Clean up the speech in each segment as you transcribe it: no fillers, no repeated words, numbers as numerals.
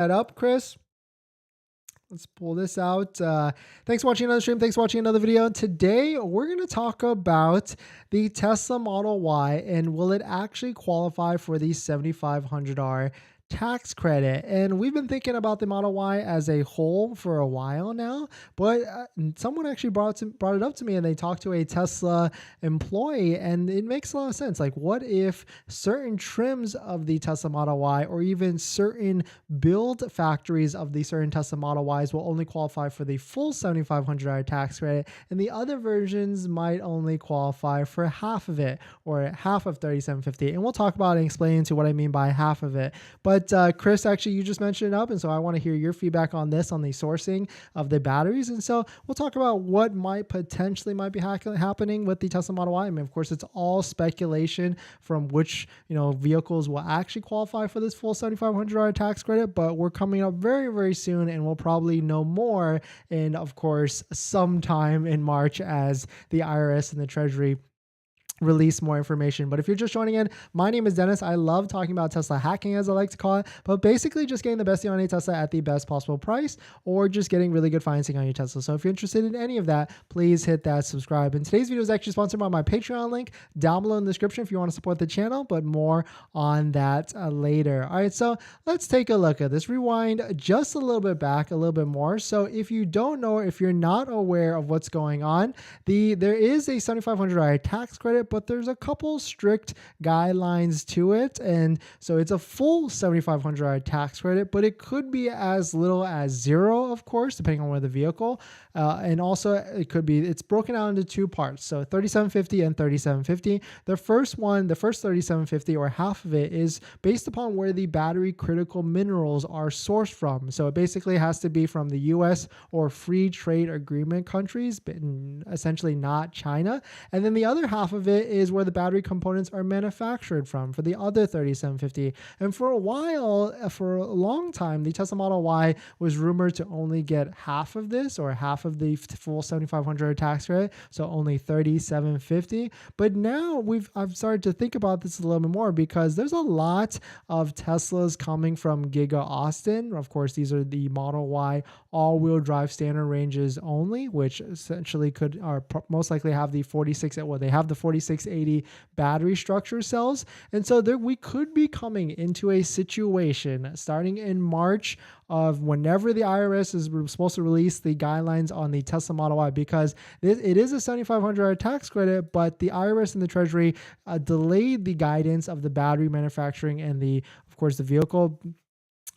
that up, Chris. Let's pull this out. Thanks for watching another stream. Thanks for watching another video. Today, we're going to talk about the Tesla Model Y and will it actually qualify for the $7,500 tax credit. And we've been thinking about the Model Y as a whole for a while now, but someone actually brought it up to me, and they talked to a Tesla employee, and it makes a lot of sense. Like, what if certain trims of the Tesla Model Y, or even certain build factories of the certain Tesla Model Ys, will only qualify for the full $7,500 tax credit, and the other versions might only qualify for half of it, or half of $3,750. And we'll talk about and explain into what I mean by half of it. But Chris, actually, you just mentioned it up, and so I want to hear your feedback on this, on the sourcing of the batteries. And so we'll talk about what might potentially be happening with the Tesla Model Y. I mean, of course, it's all speculation from which vehicles will actually qualify for this full $7,500 tax credit, but we're coming up very, very soon, and we'll probably know more in, of course, sometime in March as the IRS and the Treasury release more information. But if you're just joining in, my name is Dennis. I love talking about Tesla hacking, as I like to call it, but basically just getting the best deal on a Tesla at the best possible price, or just getting really good financing on your Tesla. So if you're interested in any of that, please hit that subscribe. And today's video is actually sponsored by my Patreon link down below in the description if you want to support the channel, but more on that later. All right, so let's take a look at this. Rewind just a little bit back, a little bit more. So if you don't know, if you're not aware of what's going on, there is a $7,500 tax credit, but there's a couple strict guidelines to it. And so it's a full $7,500 tax credit, but it could be as little as zero, of course, depending on where the vehicle. And also it's broken out into two parts. So $3,750 and $3,750. The first one, the first $3,750, or half of it, is based upon where the battery critical minerals are sourced from. So it basically has to be from the US or free trade agreement countries, but essentially not China. And then the other half of it is where the battery components are manufactured from, for the other $3,750. And for a while, for a long time, the Tesla Model Y was rumored to only get half of this, or half of the full $7,500 tax credit, so only $3,750. But now I've started to think about this a little bit more, because there's a lot of Teslas coming from Giga Austin. Of course, these are the Model Y all-wheel drive standard ranges only, which essentially most likely have the 4680 battery structure cells. And so we could be coming into a situation starting in March of whenever the IRS is supposed to release the guidelines on the Tesla Model Y, because it is a $7,500 tax credit, but the IRS and the Treasury delayed the guidance of the battery manufacturing and of course, the vehicle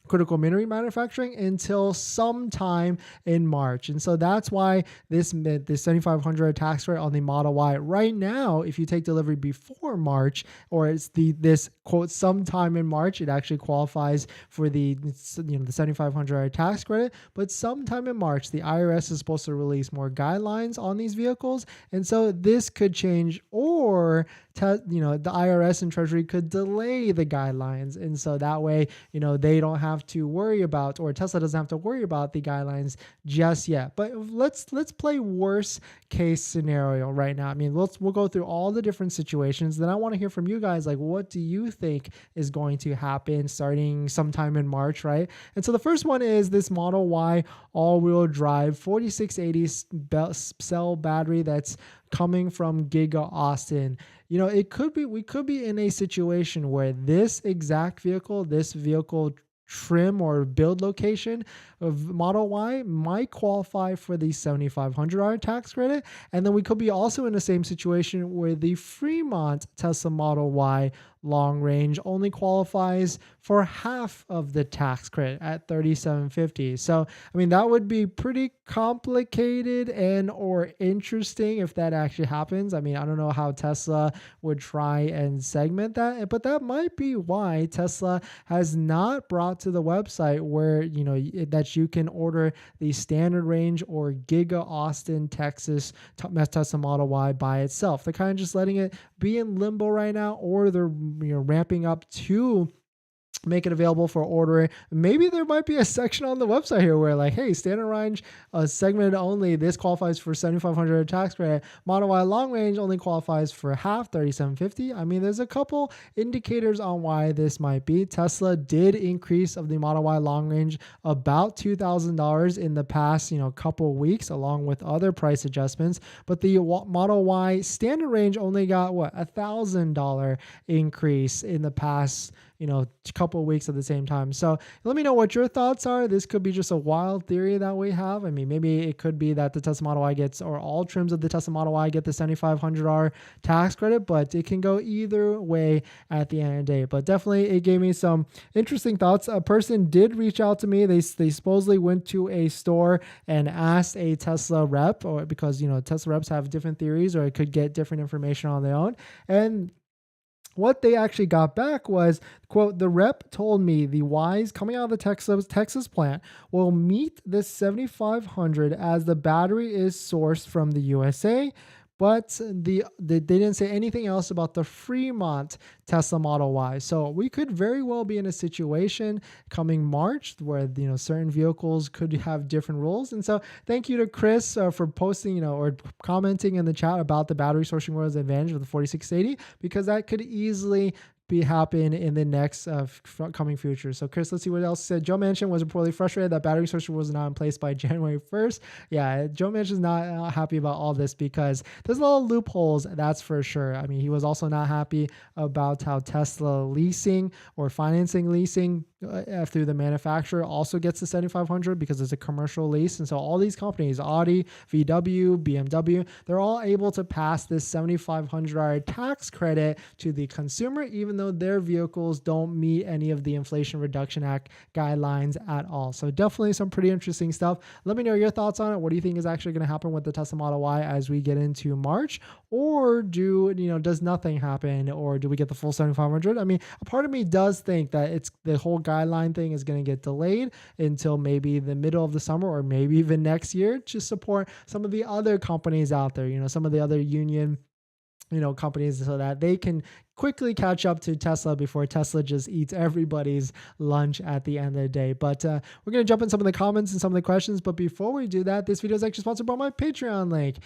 critical mineral manufacturing until sometime in March. And so that's why this $7,500 tax rate on the Model Y right now, if you take delivery before March, or it's this quote sometime in March, it actually qualifies for the $7,500 tax credit. But sometime in March, the IRS is supposed to release more guidelines on these vehicles, and so this could change, or the IRS and Treasury could delay the guidelines, and so that way they don't have to worry about, or Tesla doesn't have to worry about the guidelines just yet. But let's play worst case scenario right now. I mean, we'll go through all the different situations. Then I want to hear from you guys, like, what do you think is going to happen starting sometime in March, right? And so the first one is this Model Y all-wheel drive 4680 cell battery that's coming from Giga Austin. We could be in a situation where this exact vehicle, this vehicle trim or build location of Model Y might qualify for the $7,500 tax credit. And then we could be also in the same situation where the Fremont Tesla Model Y long range only qualifies for half of the tax credit at $3,750. So, I mean, that would be pretty complicated and or interesting if that actually happens. I mean, I don't know how Tesla would try and segment that, but that might be why Tesla has not brought to the website where, that you can order the standard range or Giga Austin, Texas Tesla Model Y by itself. They're kind of just letting it be in limbo right now, or they're ramping up to make it available for ordering. Maybe there might be a section on the website here where like, hey, standard range segmented only, this qualifies for 7,500 tax credit. Model Y long range only qualifies for half, 3,750. I mean, there's a couple indicators on why this might be. Tesla did increase of the Model Y long range about $2,000 in the past, couple weeks, along with other price adjustments. But the Model Y standard range only got what, $1,000 increase in the past couple of weeks at the same time. So let me know what your thoughts are. This could be just a wild theory that we have. I mean, maybe it could be that the Tesla Model Y gets, or all trims of the Tesla Model Y get the $7,500 tax credit, but it can go either way at the end of the day. But definitely it gave me some interesting thoughts. A person did reach out to me. They supposedly went to a store and asked a Tesla rep, or because, Tesla reps have different theories, or it could get different information on their own. And what they actually got back was, quote, the rep told me the Ys coming out of the Texas plant will meet the 7,500 as the battery is sourced from the USA, but they didn't say anything else about the Fremont Tesla Model Y. So we could very well be in a situation coming March where certain vehicles could have different rules. And so thank you to Chris for posting or commenting in the chat about the battery sourcing rules advantage of the 4680, because that could easily happen in the next coming future. So Chris, let's see what else said. Joe Manchin was reportedly frustrated that battery sourcing was not in place by January 1st. Yeah, Joe Manchin's not happy about all this because there's a lot of loopholes, that's for sure. I mean, he was also not happy about how Tesla leasing or financing leasing through the manufacturer also gets the 7,500 because it's a commercial lease. And so all these companies, Audi, VW, BMW, they're all able to pass this $7,500 tax credit to the consumer, even though their vehicles don't meet any of the Inflation Reduction Act guidelines at all. So definitely some pretty interesting stuff. Let me know your thoughts on it. What do you think is actually going to happen with the Tesla Model Y as we get into March? Or does nothing happen, or do we get the full 7,500? I mean, a part of me does think that it's the whole guideline thing is going to get delayed until maybe the middle of the summer, or maybe even next year, to support some of the other companies out there, some of the other union companies, so that they can quickly catch up to Tesla before Tesla just eats everybody's lunch at the end of the day. But we're going to jump in some of the comments and some of the questions. But before we do that, this video is actually sponsored by my Patreon link.